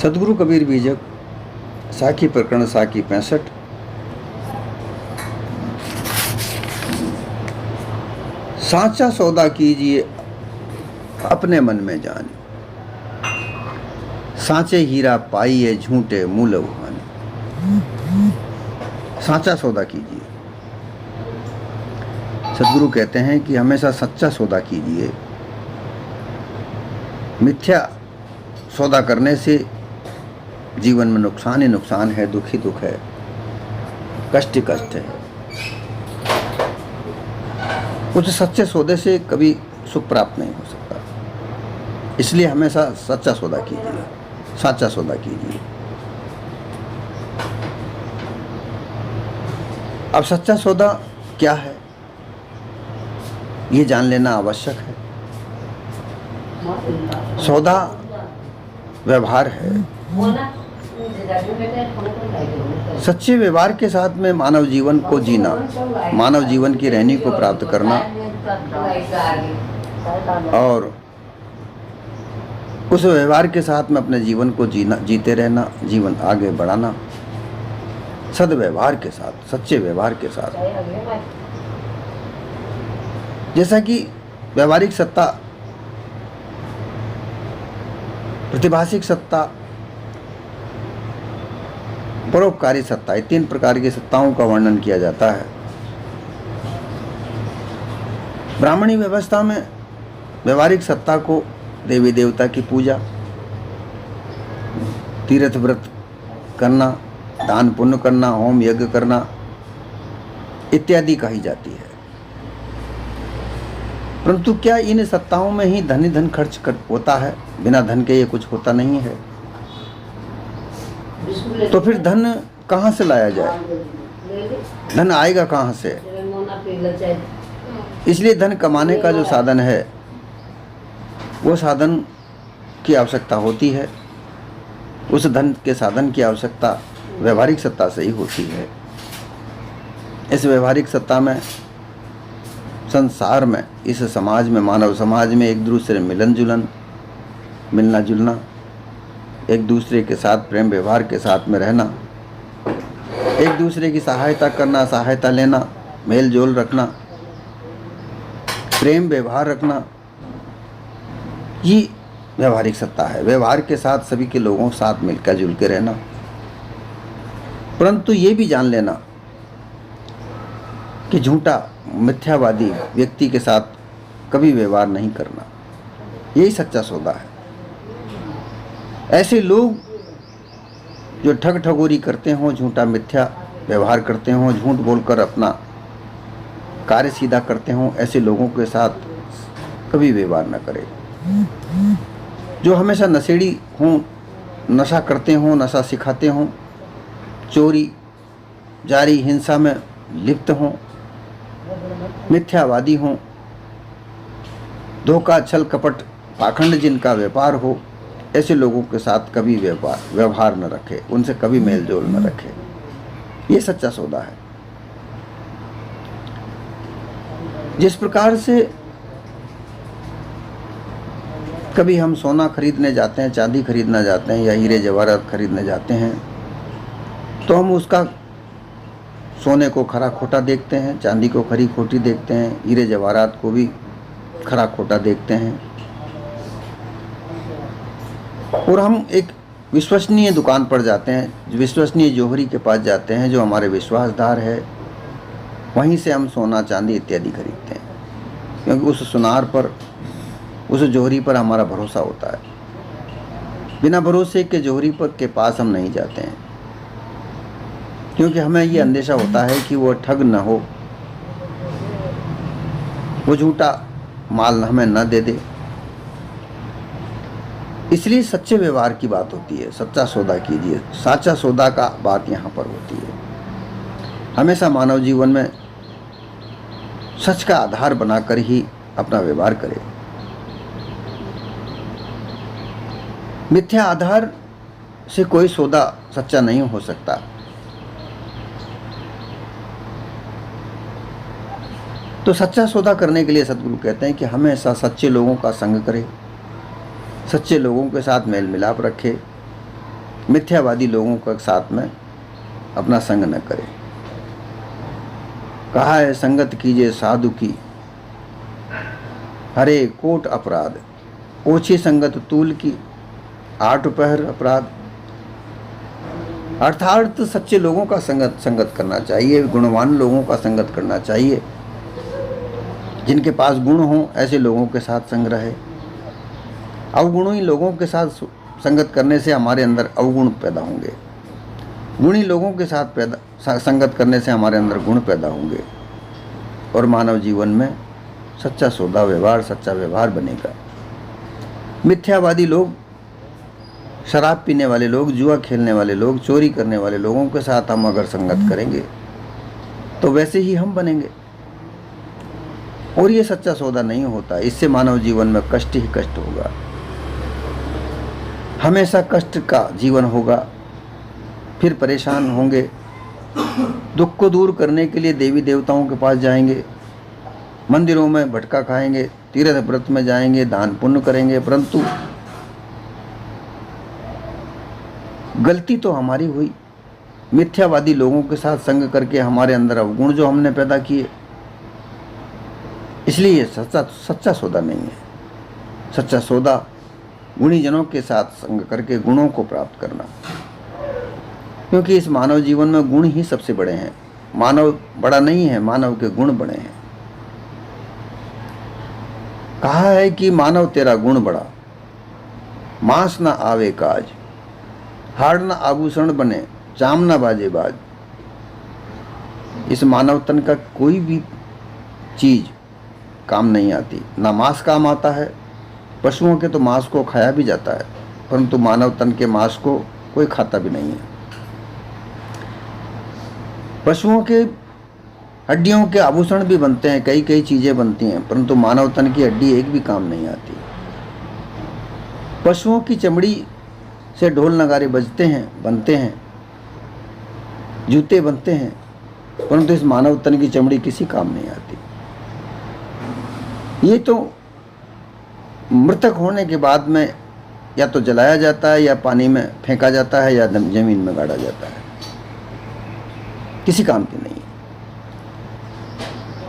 सदगुरु कबीर बीजक साखी प्रकरण साखी 65। साचा सौदा कीजिए अपने मन में जाने, साचे हीरा पाइए झूठे मूल भाने। साचा सौदा कीजिए। सदगुरु कहते हैं कि हमेशा सच्चा सौदा कीजिए। मिथ्या सौदा करने से जीवन में नुकसान ही नुकसान है, दुख ही दुख है, कष्ट ही कष्ट है। कुछ सच्चे सौदे से कभी सुख प्राप्त नहीं हो सकता, इसलिए हमेशा सच्चा सौदा कीजिए, साचा सौदा कीजिए। अब सच्चा सौदा क्या है ये जान लेना आवश्यक है। सौदा व्यवहार है। सच्चे व्यवहार के साथ में मानव जीवन को जीना, मानव जीवन की रहनी को प्राप्त करना और उस व्यवहार के साथ में अपने जीवन को जीते रहना, जीवन आगे बढ़ाना सद्व्यवहार के साथ, सच्चे व्यवहार के साथ। जैसा कि व्यवहारिक सत्ता, प्रतिभाषिक सत्ता, परोपकारी सत्ता, ये 3 प्रकार की सत्ताओं का वर्णन किया जाता है। ब्राह्मणी व्यवस्था में व्यवहारिक सत्ता को देवी देवता की पूजा, तीर्थ व्रत करना, दान पुण्य करना, होम यज्ञ करना इत्यादि कही जाती है। परंतु क्या इन सत्ताओं में ही धन ही धन खर्च होता है? बिना धन के ये कुछ होता नहीं है। तो फिर धन कहाँ से लाया जाए? धन आएगा कहाँ से? इसलिए धन कमाने का जो साधन है वो साधन की आवश्यकता होती है। उस धन के साधन की आवश्यकता व्यवहारिक सत्ता से ही होती है। इस व्यवहारिक सत्ता में, संसार में, इस समाज में, मानव समाज में एक दूसरे मिलन जुलन, मिलना जुलना, एक दूसरे के साथ प्रेम व्यवहार के साथ में रहना, एक दूसरे की सहायता करना, सहायता लेना, मेल जोल रखना, प्रेम व्यवहार रखना, ये व्यवहारिक सत्ता है। व्यवहार के साथ सभी के लोगों के साथ मिलकर जुल के रहना। परंतु ये भी जान लेना कि झूठा मिथ्यावादी व्यक्ति के साथ कभी व्यवहार नहीं करना, यही सच्चा सौदा है। ऐसे लोग जो ठग ठगोरी करते हों, झूठा मिथ्या व्यवहार करते हों, झूठ बोलकर अपना कार्य सीधा करते हों, ऐसे लोगों के साथ कभी व्यवहार न करें। जो हमेशा नशेड़ी हों, नशा करते हों, नशा सिखाते हों, चोरी जारी हिंसा में लिप्त हों, मिथ्यावादी हों, धोखा छल कपट पाखंड जिनका व्यापार हो, ऐसे लोगों के साथ कभी व्यवहार न रखे, उनसे कभी मेल जोल न रखे। ये सच्चा सौदा है। जिस प्रकार से कभी हम सोना खरीदने जाते हैं, चांदी खरीदना जाते हैं या हीरे जवाहरात खरीदने जाते हैं, तो हम उसका सोने को खरा खोटा देखते हैं, चांदी को खरी खोटी देखते हैं, हीरे जवाहरात को भी खरा खोटा देखते हैं। और हम एक विश्वसनीय दुकान पर जाते हैं, विश्वसनीय जोहरी के पास जाते हैं जो हमारे विश्वासदार है, वहीं से हम सोना चांदी इत्यादि खरीदते हैं, क्योंकि उस सुनार पर, उस जोहरी पर हमारा भरोसा होता है। बिना भरोसे के जोहरी पर के पास हम नहीं जाते हैं, क्योंकि हमें ये अंदेशा होता है कि वो ठग न हो, वो झूठा माल हमें न दे दे। इसलिए सच्चे व्यवहार की बात होती है। सच्चा सौदा कीजिए, साचा सौदा का बात यहाँ पर होती है। हमेशा मानव जीवन में सच का आधार बनाकर ही अपना व्यवहार करें। मिथ्या आधार से कोई सौदा सच्चा नहीं हो सकता। तो सच्चा सौदा करने के लिए सदगुरु कहते हैं कि हमेशा सच्चे लोगों का संग करें, सच्चे लोगों के साथ मेल मिलाप रखे, मिथ्यावादी लोगों के साथ में अपना संग न करे। कहा है संगत कीजिए साधु की, हरे कोट अपराध, ओछी संगत तूल की, 8 पहर अपराध। अर्थात सच्चे लोगों का संगत करना चाहिए, गुणवान लोगों का संगत करना चाहिए, जिनके पास गुण हो ऐसे लोगों के साथ संग रहे। अवगुणी लोगों के साथ संगत करने से हमारे अंदर अवगुण पैदा होंगे, गुणी लोगों के साथ संगत करने से हमारे अंदर गुण पैदा होंगे, और मानव जीवन में सच्चा सौदा व्यवहार, सच्चा व्यवहार बनेगा। मिथ्यावादी लोग, शराब पीने वाले लोग, जुआ खेलने वाले लोग, चोरी करने वाले लोगों के साथ हम अगर संगत करेंगे तो वैसे ही हम बनेंगे, और ये सच्चा सौदा नहीं होता। इससे मानव जीवन में कष्ट ही कष्ट होगा, हमेशा कष्ट का जीवन होगा, फिर परेशान होंगे। दुख को दूर करने के लिए देवी देवताओं के पास जाएंगे, मंदिरों में भटका खाएंगे, तीर्थ व्रत में जाएंगे, दान पुण्य करेंगे, परंतु गलती तो हमारी हुई। मिथ्यावादी लोगों के साथ संग करके हमारे अंदर अवगुण जो हमने पैदा किए, इसलिए ये सच्चा सौदा नहीं है। सच्चा सौदा गुणी जनों के साथ संग करके गुणों को प्राप्त करना, क्योंकि इस मानव जीवन में गुण ही सबसे बड़े हैं। मानव बड़ा नहीं है, मानव के गुण बड़े हैं। कहा है कि मानव तेरा गुण बड़ा, मांस न आवे काज, हाड़ न आभूषण बने, चाम न बाजे बाज। इस मानव तन का कोई भी चीज काम नहीं आती, ना मांस काम आता है। पशुओं के तो मांस को खाया भी जाता है, परंतु मानव तन के मांस को कोई खाता भी नहीं है। पशुओं के हड्डियों के आभूषण भी बनते हैं, कई कई चीजें बनती हैं, परंतु मानव तन की हड्डी एक भी काम नहीं आती। पशुओं की चमड़ी से ढोल नगारे बजते हैं, बनते हैं, जूते बनते हैं, परंतु इस मानव तन की चमड़ी किसी काम नहीं आती। ये तो मृतक होने के बाद में या तो जलाया जाता है, या पानी में फेंका जाता है, या जमीन में गाड़ा जाता है, किसी काम की नहीं है।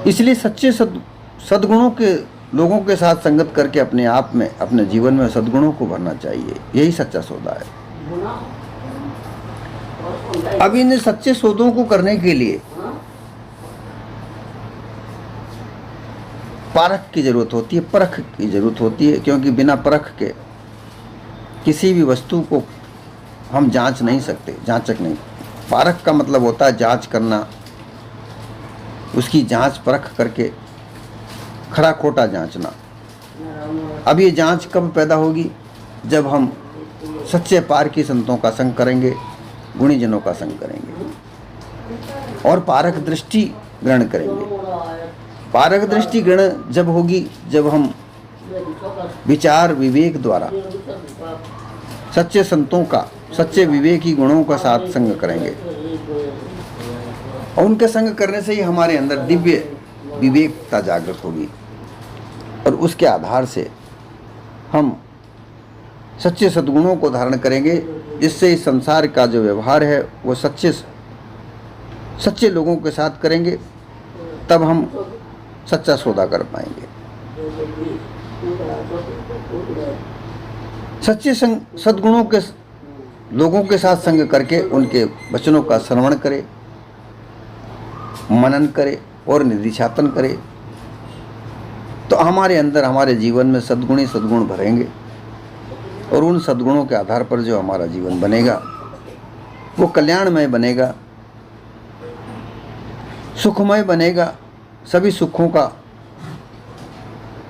इसलिए सच्चे सद्गुणों के लोगों के साथ संगत करके अपने आप में, अपने जीवन में सद्गुणों को भरना चाहिए। यही सच्चा सौदा है। अब इन सच्चे सौदों को करने के लिए परख की जरूरत होती है, परख की जरूरत होती है, क्योंकि बिना परख के किसी भी वस्तु को हम जांच नहीं सकते, जांचक नहीं। परख का मतलब होता है जांच करना, उसकी जांच परख करके खरा खोटा जांचना। अब ये जांच कब पैदा होगी? जब हम सच्चे पार की संतों का संग करेंगे, गुणी जनों का संग करेंगे और पारक दृष्टि ग्रहण करेंगे। पारक दृष्टि ग्रहण जब होगी, जब हम विचार विवेक द्वारा सच्चे संतों का, सच्चे विवेकी गुणों का साथ संग करेंगे, और उनके संग करने से ही हमारे अंदर दिव्य विवेकता जागृत होगी, और उसके आधार से हम सच्चे सद्गुणों को धारण करेंगे, जिससे इस संसार का जो व्यवहार है वो सच्चे लोगों के साथ करेंगे, तब हम सच्चा सौदा कर पाएंगे। सच्चे सद्गुणों के लोगों के साथ संग करके उनके वचनों का श्रवण करें, मनन करें और निधिशासन करें, तो हमारे अंदर, हमारे जीवन में सद्गुणी सद्गुण भरेंगे, और उन सद्गुणों के आधार पर जो हमारा जीवन बनेगा वो कल्याणमय बनेगा, सुखमय बनेगा, सभी सुखों का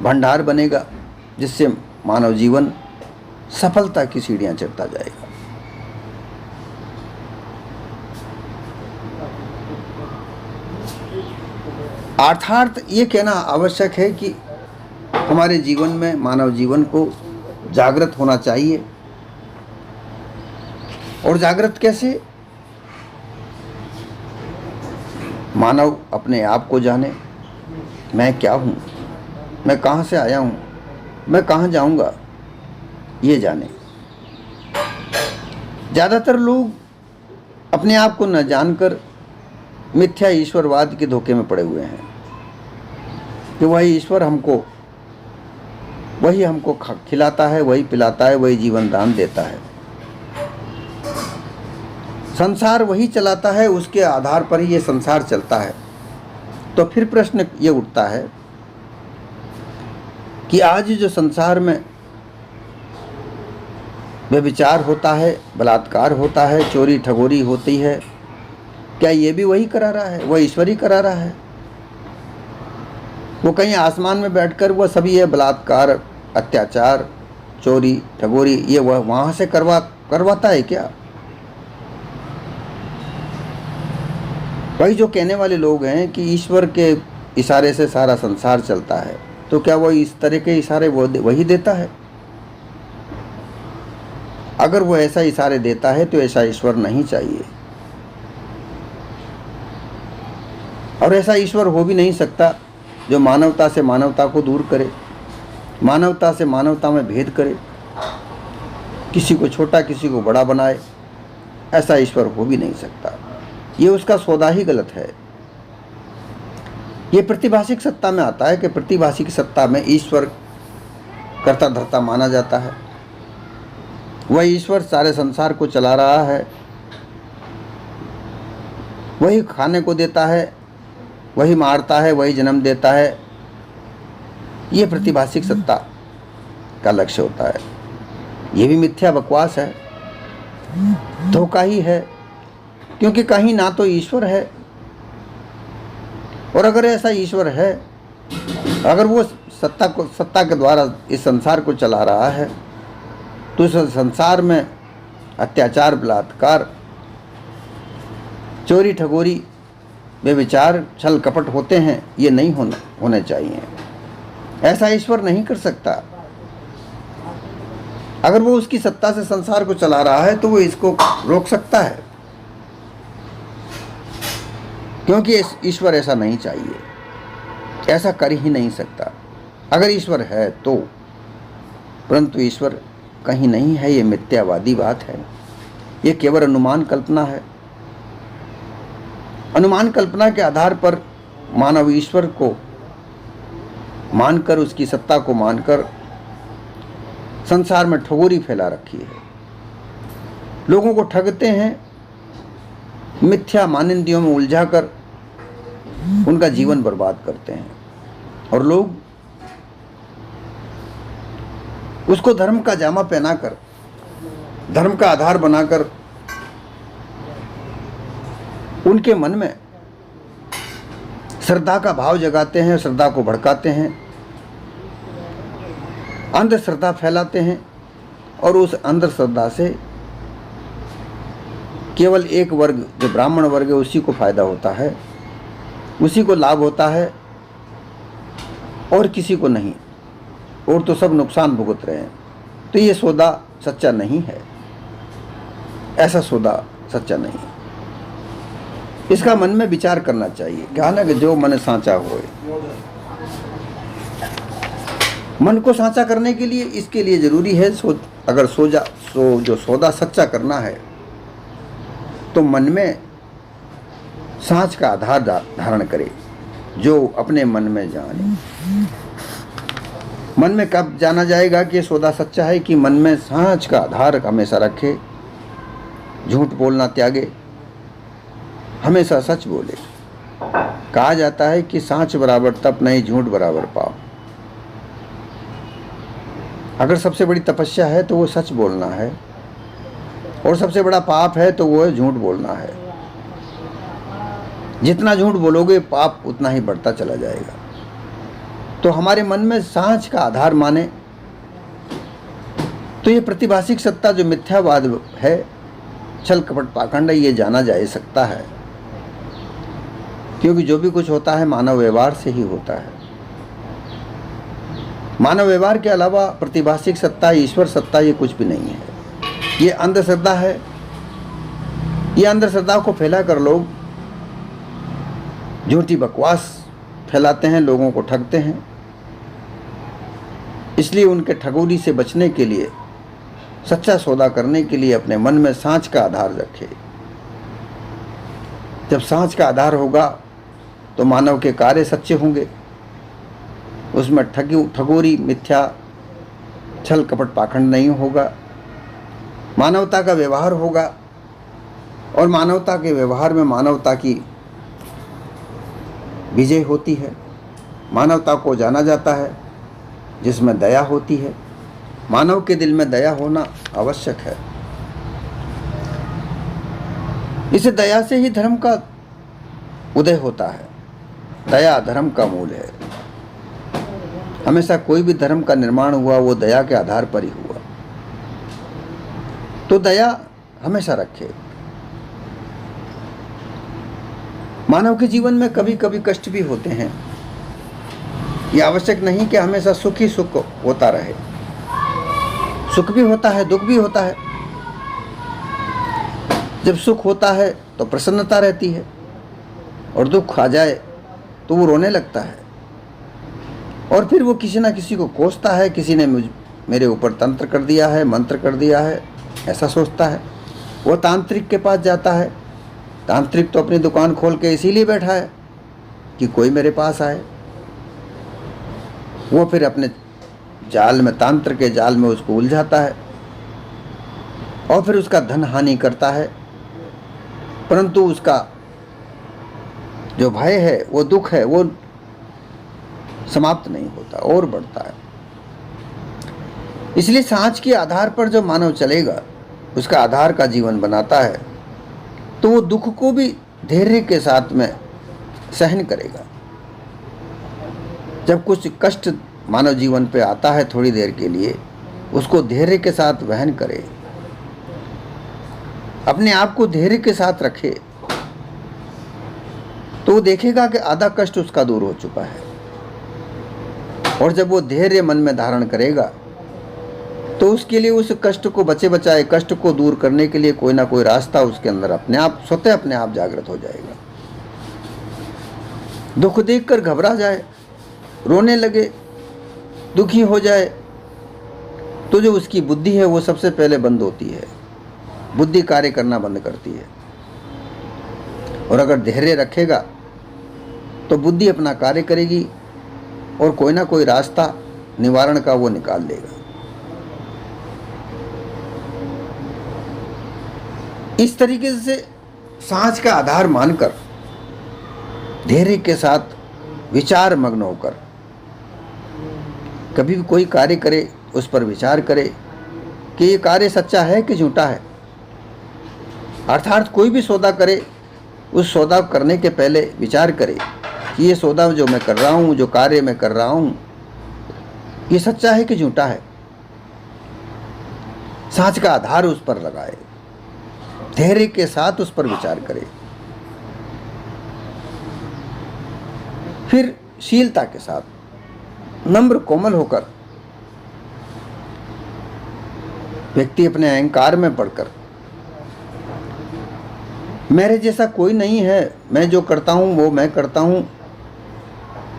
भंडार बनेगा, जिससे मानव जीवन सफलता की सीढ़ियां चढ़ता जाएगा। अर्थात ये कहना आवश्यक है कि हमारे जीवन में, मानव जीवन को जागृत होना चाहिए। और जागृत कैसे? मानव अपने आप को जाने, मैं क्या हूँ, मैं कहाँ से आया हूँ, मैं कहाँ जाऊँगा, ये जाने। ज़्यादातर लोग अपने आप को न जानकर मिथ्या ईश्वरवाद के धोखे में पड़े हुए हैं कि वही ईश्वर वही हमको खिलाता है, वही पिलाता है, वही जीवन दान देता है, संसार वही चलाता है, उसके आधार पर ही ये संसार चलता है। तो फिर प्रश्न ये उठता है कि आज जो संसार में व्यभिचार होता है, बलात्कार होता है, चोरी ठगोरी होती है, क्या ये भी वही करा रहा है? वह ईश्वर ही करा रहा है? वो कहीं आसमान में बैठकर वह सभी ये बलात्कार, अत्याचार, चोरी ठगोरी ये वह वहाँ से करवाता है क्या? वही जो कहने वाले लोग हैं कि ईश्वर के इशारे से सारा संसार चलता है, तो क्या वो इस तरह के इशारे वही देता है? अगर वो ऐसा इशारे देता है तो ऐसा ईश्वर नहीं चाहिए, और ऐसा ईश्वर हो भी नहीं सकता जो मानवता से मानवता को दूर करे, मानवता से मानवता में भेद करे, किसी को छोटा किसी को बड़ा बनाए। ऐसा ईश्वर हो भी नहीं सकता। ये उसका सौदा ही गलत है। ये प्रतिभाषिक सत्ता में आता है कि प्रतिभाषिक सत्ता में ईश्वर कर्ता धर्ता माना जाता है। वह ईश्वर सारे संसार को चला रहा है, वही खाने को देता है, वही मारता है, वही जन्म देता है। ये प्रतिभाषिक सत्ता का लक्ष्य होता है। ये भी मिथ्या बकवास है, धोखा ही है, क्योंकि कहीं ना तो ईश्वर है, और अगर ऐसा ईश्वर है, अगर वो सत्ता के द्वारा इस संसार को चला रहा है, तो इस संसार में अत्याचार, बलात्कार, चोरी ठगोरी, व्यभिचार, छल कपट होते हैं, ये नहीं होने चाहिए। ऐसा ईश्वर नहीं कर सकता। अगर वो उसकी सत्ता से संसार को चला रहा है तो वो इसको रोक सकता है, क्योंकि ईश्वर ऐसा नहीं चाहिए, ऐसा कर ही नहीं सकता। अगर ईश्वर है तो, परंतु ईश्वर कहीं नहीं है। ये मिथ्यावादी बात है, ये केवल अनुमान कल्पना है। अनुमान कल्पना के आधार पर मानव ईश्वर को मानकर, उसकी सत्ता को मानकर संसार में ठगोरी फैला रखी है। लोगों को ठगते हैं, मिथ्या मानिंदियों में उलझाकर उनका जीवन बर्बाद करते हैं, और लोग उसको धर्म का जामा पहनाकर, धर्म का आधार बनाकर उनके मन में श्रद्धा का भाव जगाते हैं, श्रद्धा को भड़काते हैं, अंधश्रद्धा फैलाते हैं, और उस अंधश्रद्धा से केवल एक वर्ग, जो ब्राह्मण वर्ग है, उसी को फायदा होता है, उसी को लाभ होता है, और किसी को नहीं, और तो सब नुकसान भुगत रहे हैं। तो ये सौदा सच्चा नहीं है, ऐसा सौदा सच्चा नहीं है। इसका मन में विचार करना चाहिए। कहा ना कि जो मन सांचा होए। मन को सांचा करने के लिए, इसके लिए जरूरी है अगर जो सौदा सच्चा करना है, तो मन में सांच का आधार धारण करे, जो अपने मन में जाने। मन में कब जाना जाएगा कि ये सौदा सच्चा है? कि मन में सांच का आधार हमेशा रखे, झूठ बोलना त्यागे, हमेशा सच बोले। कहा जाता है कि सांच बराबर तप नहीं, झूठ बराबर पाप। अगर सबसे बड़ी तपस्या है तो वो सच बोलना है, और सबसे बड़ा पाप है तो वो झूठ बोलना है। जितना झूठ बोलोगे पाप उतना ही बढ़ता चला जाएगा। तो हमारे मन में सांच का आधार माने, तो ये प्रतिभाषिक सत्ता जो मिथ्यावाद है, छल कपट पाखंड है, ये जाना जा सकता है, क्योंकि जो भी कुछ होता है मानव व्यवहार से ही होता है। मानव व्यवहार के अलावा प्रतिभाषिक सत्ता, ईश्वर सत्ता, ये कुछ भी नहीं है। ये अंधश्रद्धा है। ये अंधश्रद्धा को फैलाकर लोग झूठी बकवास फैलाते हैं, लोगों को ठगते हैं। इसलिए उनके ठगोरी से बचने के लिए सच्चा सौदा करने के लिए अपने मन में सांच का आधार रखे। जब सांच का आधार होगा तो मानव के कार्य सच्चे होंगे, उसमें ठगोरी, मिथ्या, छल कपट पाखंड नहीं होगा, मानवता का व्यवहार होगा और मानवता के व्यवहार में मानवता की विजय होती है। मानवता को जाना जाता है जिसमें दया होती है। मानव के दिल में दया होना आवश्यक है। इस दया से ही धर्म का उदय होता है। दया धर्म का मूल है। हमेशा कोई भी धर्म का निर्माण हुआ वो दया के आधार पर ही हुआ। तो दया हमेशा रखे। मानव के जीवन में कभी कभी कष्ट भी होते हैं। यह आवश्यक नहीं कि हमेशा सुख ही सुख होता रहे। सुख भी होता है, दुख भी होता है। जब सुख होता है तो प्रसन्नता रहती है और दुख आ जाए तो वो रोने लगता है और फिर वो किसी ना किसी को कोसता है, किसी ने मेरे ऊपर तंत्र कर दिया है, मंत्र कर दिया है, ऐसा सोचता है। वो तांत्रिक के पास जाता है। तांत्रिक तो अपनी दुकान खोल के इसीलिए बैठा है कि कोई मेरे पास आए। वो फिर अपने जाल में, तांत्र के जाल में उसको उलझाता है और फिर उसका धन हानि करता है, परंतु उसका जो भय है, वो दुख है, वो समाप्त नहीं होता और बढ़ता है। इसलिए सांच के आधार पर जो मानव चलेगा, उसका आधार का जीवन बनाता है, तो वो दुख को भी धैर्य के साथ में सहन करेगा। जब कुछ कष्ट मानव जीवन पे आता है थोड़ी देर के लिए, उसको धैर्य के साथ वहन करे, अपने आप को धैर्य के साथ रखे, तो वो देखेगा कि आधा कष्ट उसका दूर हो चुका है। और जब वो धैर्य मन में धारण करेगा तो उसके लिए उस कष्ट को बचे बचाए, कष्ट को दूर करने के लिए कोई ना कोई रास्ता उसके अंदर अपने आप स्वतः अपने आप जागृत हो जाएगा। दुख देखकर घबरा जाए, रोने लगे, दुखी हो जाए, तो जो उसकी बुद्धि है वो सबसे पहले बंद होती है। बुद्धि कार्य करना बंद करती है। और अगर धैर्य रखेगा तो बुद्धि अपना कार्य करेगी और कोई ना कोई रास्ता निवारण का वो निकाल लेगा। इस तरीके से सांच का आधार मानकर धैर्य के साथ विचार मग्न होकर कभी भी कोई कार्य करे, उस पर विचार करे कि ये कार्य सच्चा है कि झूठा है। अर्थात कोई भी सौदा करे, उस सौदा करने के पहले विचार करे कि ये सौदा जो मैं कर रहा हूँ, जो कार्य मैं कर रहा हूँ, ये सच्चा है कि झूठा है। सांच का आधार उस पर लगाए, धैर्य के साथ उस पर विचार करे। फिर शीलता के साथ नम्र कोमल होकर व्यक्ति अपने अहंकार में पड़कर मेरे जैसा कोई नहीं है, मैं जो करता हूँ वो मैं करता हूँ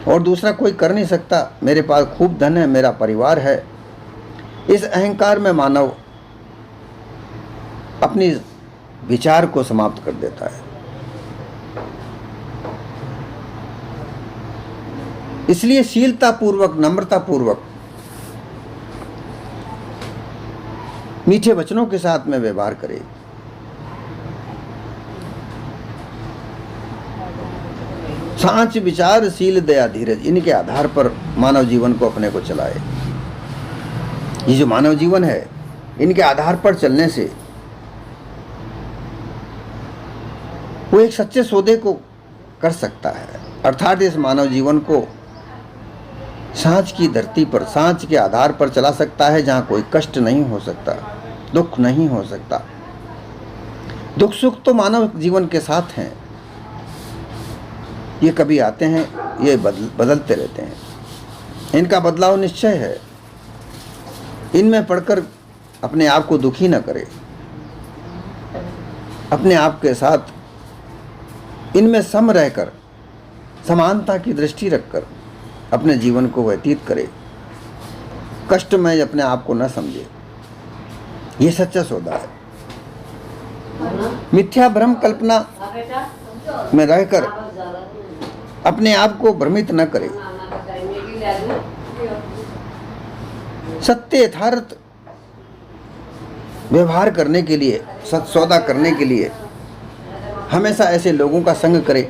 और दूसरा कोई कर नहीं सकता, मेरे पास खूब धन है, मेरा परिवार है, इस अहंकार में मानव अपनी विचार को समाप्त कर देता है। इसलिए शीलता पूर्वक, नम्रता पूर्वक, मीठे वचनों के साथ में व्यवहार करे। सांच, विचार, शील, दया, धीरज, इनके आधार पर मानव जीवन को अपने को चलाए। ये जो मानव जीवन है, इनके आधार पर चलने से वो एक सच्चे सौदे को कर सकता है। अर्थात इस मानव जीवन को सांच की धरती पर, सांच के आधार पर चला सकता है, जहाँ कोई कष्ट नहीं हो सकता, दुख नहीं हो सकता। दुख सुख तो मानव जीवन के साथ हैं, ये कभी आते हैं, ये बदलते रहते हैं, इनका बदलाव निश्चय है। इनमें पढ़कर अपने आप को दुखी न करे, अपने आप के साथ इनमें सम रहकर, समानता की दृष्टि रखकर अपने जीवन को व्यतीत करे। कष्ट में अपने आप को न समझे। ये सच्चा सौदा है। मिथ्या भ्रम कल्पना में रहकर अपने आप को भ्रमित न करें। सत्य यथार्थ व्यवहार करने के लिए, सत्य सौदा करने के लिए हमेशा ऐसे लोगों का संग करें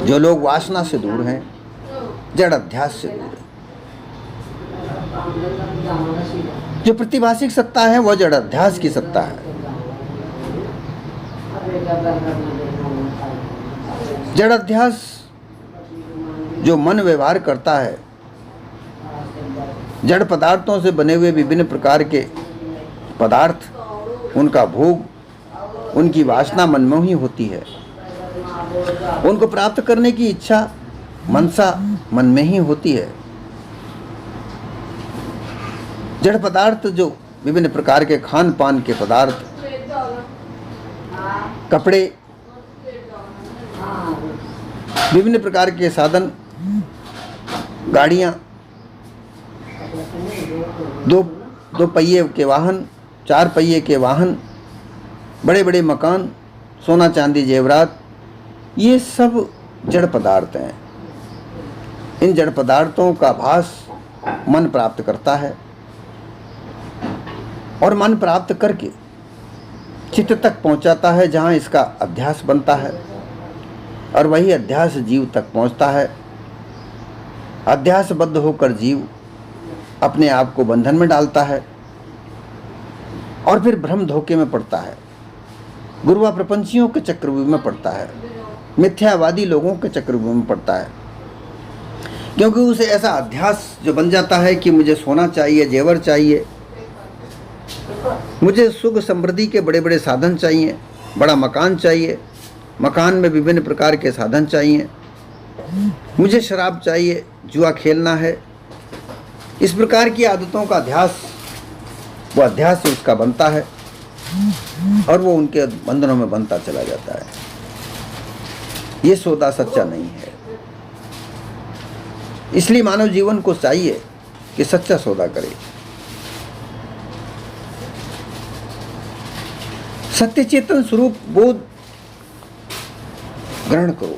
जो लोग वासना से दूर हैं, जड़ अध्यास से दूर हैं। जो प्रतिभाषिक सत्ता है वह जड़ अध्यास की सत्ता है। जड़ अध्यास जो मन व्यवहार करता है, जड़ पदार्थों से बने हुए विभिन्न प्रकार के पदार्थ, उनका भोग, उनकी वासना मनमोही होती है। उनको प्राप्त करने की इच्छा, मनसा मन में ही होती है। जड़ पदार्थ जो विभिन्न प्रकार के खान पान के पदार्थ, कपड़े, विभिन्न प्रकार के साधन, गाड़ियाँ, दो पहिए के वाहन, 4 पहिए के वाहन, बड़े बड़े मकान, सोना चांदी जेवरात, ये सब जड़ पदार्थ हैं। इन जड़ पदार्थों का भास मन प्राप्त करता है और मन प्राप्त करके चित्त तक पहुंचाता है जहां इसका अध्यास बनता है, और वही अध्यास जीव तक पहुंचता है। अध्यासबद्ध होकर जीव अपने आप को बंधन में डालता है और फिर भ्रम धोखे में पड़ता है, गुरुआ प्रपंचियों के चक्रव्यूह में पड़ता है, मिथ्यावादी लोगों के चक्रव्यूह में पड़ता है। क्योंकि उसे ऐसा अध्यास जो बन जाता है कि मुझे सोना चाहिए, जेवर चाहिए, मुझे सुख समृद्धि के बड़े बड़े साधन चाहिए, बड़ा मकान चाहिए, मकान में विभिन्न प्रकार के साधन चाहिए, मुझे शराब चाहिए, जुआ खेलना है। इस प्रकार की आदतों का अध्यास, वो अध्यास से उसका बनता है और वो उनके बंधनों में बनता चला जाता है। ये सौदा सच्चा नहीं है। इसलिए मानव जीवन को चाहिए कि सच्चा सौदा करे। सत्य चेतन स्वरूप बोध ग्रहण करो।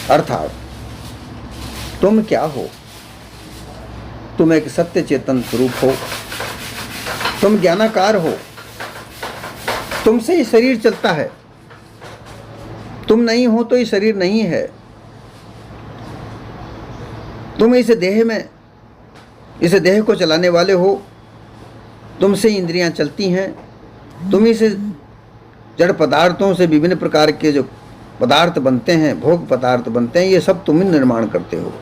अर्थात तुम क्या हो? तुम एक सत्य चेतन स्वरूप हो, तुम ज्ञानाकार हो, तुमसे ये शरीर चलता है, तुम नहीं हो तो ये शरीर नहीं है, तुम इस देह को चलाने वाले हो, तुमसे इंद्रियां चलती हैं, तुम इस जड़ पदार्थों से विभिन्न प्रकार के जो पदार्थ बनते हैं, भोग पदार्थ बनते हैं, ये सब तुम ही निर्माण करते हो।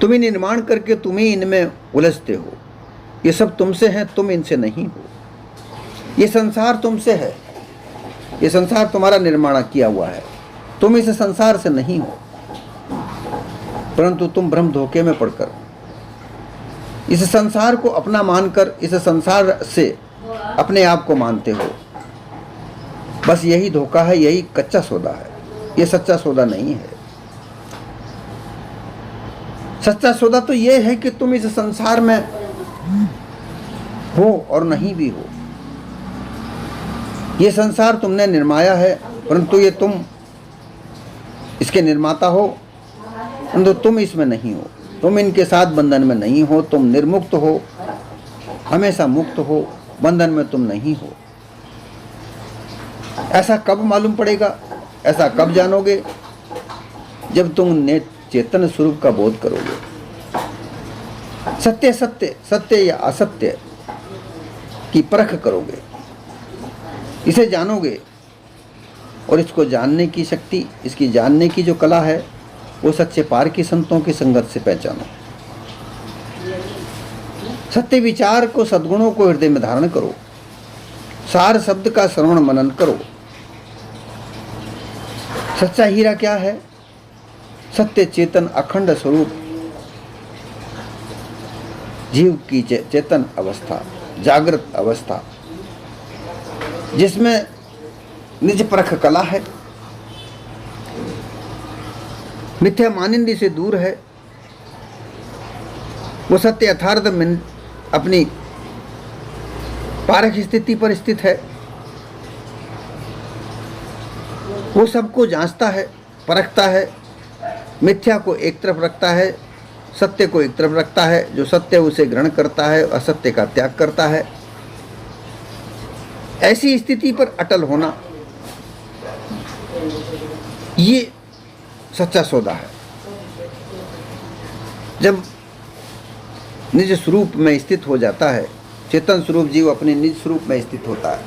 तुम ही निर्माण करके तुम ही इनमें उलझते हो। ये सब तुमसे हैं, तुम इनसे नहीं हो। ये संसार तुमसे है, ये संसार तुम्हारा निर्माण किया हुआ है, तुम इस संसार से नहीं हो। परंतु तुम भ्रम धोखे में पड़कर इस संसार को अपना मानकर इस संसार से अपने आप को मानते हो। बस यही धोखा है, यही कच्चा सौदा है। ये सच्चा सौदा नहीं है। सच्चा सौदा तो ये है कि तुम इस संसार में हो और नहीं भी हो। ये संसार तुमने निर्माया है, परंतु ये तुम इसके निर्माता हो, परंतु तुम इसमें नहीं हो। तुम इनके साथ बंधन में नहीं हो। तुम निर्मुक्त हो, हमेशा मुक्त हो, बंधन में तुम नहीं हो। ऐसा कब मालूम पड़ेगा? ऐसा कब जानोगे? जब तुम चेतन स्वरूप का बोध करोगे। सत्य सत्य, सत्य या असत्य की परख करोगे, इसे जानोगे, और इसको जानने की शक्ति, इसकी जानने की जो कला है, वो सच्चे पार की संतों की संगत से पहचानो। सत्य विचार को, सद्गुणों को हृदय में धारण करो। सार शब्द का श्रवण मनन करो। सच्चा हीरा क्या है? सत्य चेतन अखंड स्वरूप, जीव की चेतन अवस्था, जागृत अवस्था, जिसमें निज परख कला है, मिथ्या मानिंदी से दूर है। वो सत्य यथार्थ में अपनी पारक स्थिति पर स्थित है। वो सबको जांचता है, परखता है, मिथ्या को एक तरफ रखता है, सत्य को एक तरफ रखता है। जो सत्य उसे ग्रहण करता है, असत्य का त्याग करता है। ऐसी स्थिति पर अटल होना, ये सच्चा सौदा है। जब निज स्वरूप में स्थित हो जाता है, चेतन स्वरूप जीव अपने निज स्वरूप में स्थित होता है,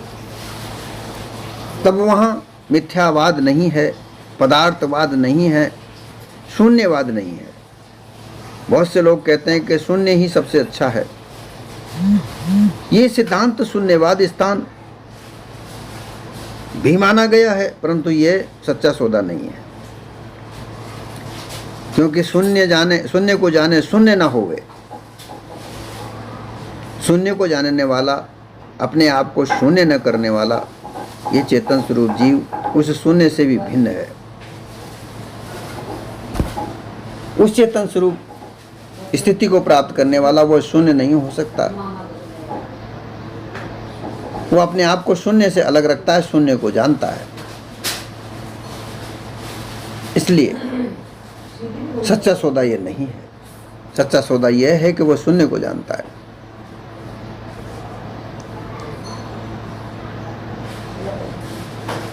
तब वहाँ मिथ्यावाद नहीं है, पदार्थवाद नहीं है, शून्यवाद नहीं है। बहुत से लोग कहते हैं कि शून्य ही सबसे अच्छा है। ये सिद्धांत शून्यवाद स्थान भी माना गया है, परंतु ये सच्चा सौदा नहीं है। क्योंकि शून्य को जाने शून्य ना होवे। शून्य को जानने वाला, अपने आप को शून्य न करने वाला, ये चेतन स्वरूप जीव उस शून्य से भी भिन्न है। उस चेतन स्वरूप स्थिति को प्राप्त करने वाला वो शून्य नहीं हो सकता। वो अपने आप को शून्य से अलग रखता है, शून्य को जानता है। इसलिए सच्चा सौदा ये नहीं है। सच्चा सौदा यह है कि वो शून्य को जानता है।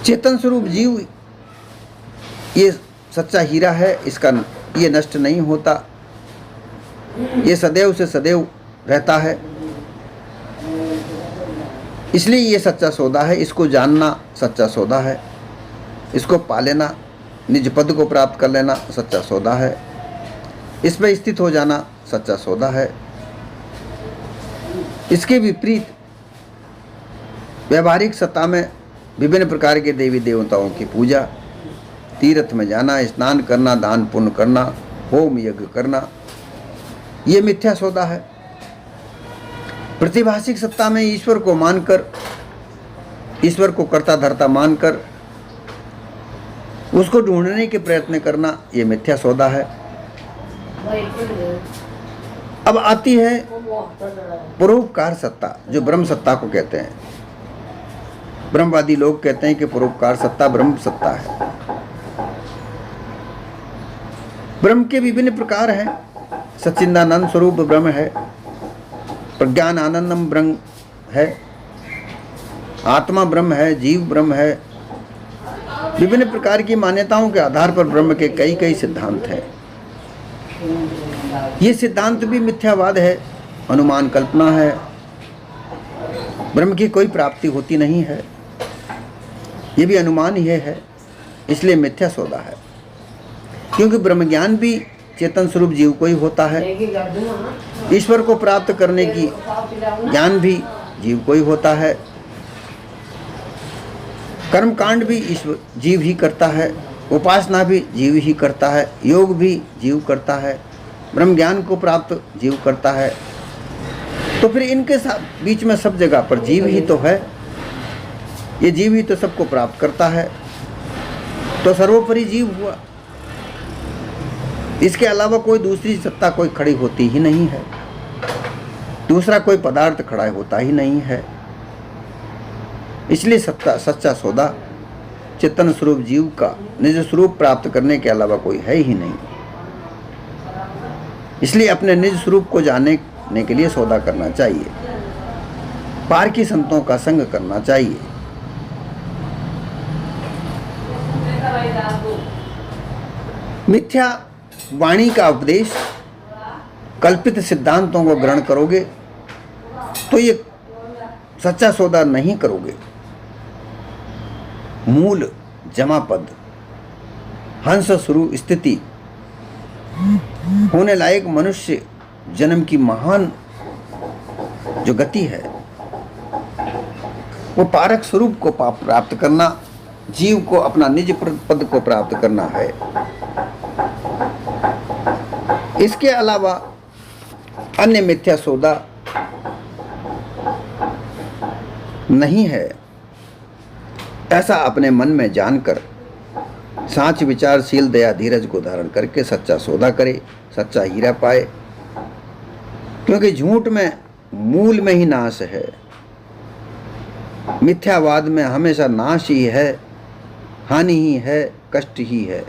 चेतन स्वरूप जीव ये सच्चा हीरा है, इसका ये नष्ट नहीं होता, ये सदैव से सदैव रहता है। इसलिए ये सच्चा सौदा है। इसको जानना सच्चा सौदा है। इसको पा लेना, निज पद को प्राप्त कर लेना सच्चा सौदा है। इस पर स्थित हो जाना सच्चा सौदा है। इसके विपरीत व्यवहारिक सत्ता में विभिन्न प्रकार के देवी देवताओं की पूजा, तीर्थ में जाना, स्नान करना, दान पुण्य करना, होम यज्ञ करना, ये मिथ्या सौदा है। प्रतिभाषिक सत्ता में ईश्वर को मानकर, ईश्वर को कर्ता धर्ता मानकर उसको ढूंढने के प्रयत्न करना, ये मिथ्या सौदा है। अब आती है परोपकार सत्ता, जो ब्रह्म सत्ता को कहते हैं। ब्रह्मवादी लोग कहते हैं कि परोपकार सत्ता ब्रह्म सत्ता है। ब्रह्म के विभिन्न प्रकार हैं। सच्चिदानंद स्वरूप ब्रह्म है, प्रज्ञान आनंदम ब्रह्म है, आत्मा ब्रह्म है, जीव ब्रह्म है। विभिन्न प्रकार की मान्यताओं के आधार पर ब्रह्म के कई कई सिद्धांत हैं। ये सिद्धांत भी मिथ्यावाद है, अनुमान कल्पना है। ब्रह्म की कोई प्राप्ति होती नहीं है, ये भी अनुमान ही है। इसलिए मिथ्या सौदा है। क्योंकि ब्रह्म ज्ञान भी चेतन स्वरूप जीव को ही होता है। ईश्वर को प्राप्त करने की ज्ञान भी जीव को ही होता है। कर्म कांड भी ईश्वर जीव ही करता है, उपासना भी जीव ही करता है, योग भी जीव करता है, ब्रह्म ज्ञान को प्राप्त जीव करता है। तो फिर इनके साथ बीच में सब जगह पर जीव ही तो है। ये जीव ही तो सबको प्राप्त करता है, तो सर्वोपरि जीव हुआ। इसके अलावा कोई दूसरी सत्ता कोई खड़ी होती ही नहीं है, दूसरा कोई पदार्थ खड़ा होता ही नहीं है। इसलिए सच्चा सौदा चेतन स्वरूप जीव का निज स्वरूप प्राप्त करने के अलावा कोई है ही नहीं। इसलिए अपने निज स्वरूप को जानने के लिए सौदा करना चाहिए, पारकी संतों का संग करना चाहिए। मिथ्या वाणी का उपदेश, कल्पित सिद्धांतों को ग्रहण करोगे तो ये सच्चा सौदा नहीं करोगे। मूल जमा पद, हंस स्वरूप स्थिति, होने लायक मनुष्य जन्म की महान जो गति है, वो पारक स्वरूप को प्राप्त करना, जीव को अपना निज पद को प्राप्त करना है। इसके अलावा अन्य मिथ्या सौदा नहीं है। ऐसा अपने मन में जानकर साच विचारशील दया धीरज को धारण करके सच्चा सौदा करे, सच्चा हीरा पाए। क्योंकि झूठ में मूल में ही नाश है। मिथ्यावाद में हमेशा नाश ही है, हानि ही है, कष्ट ही है।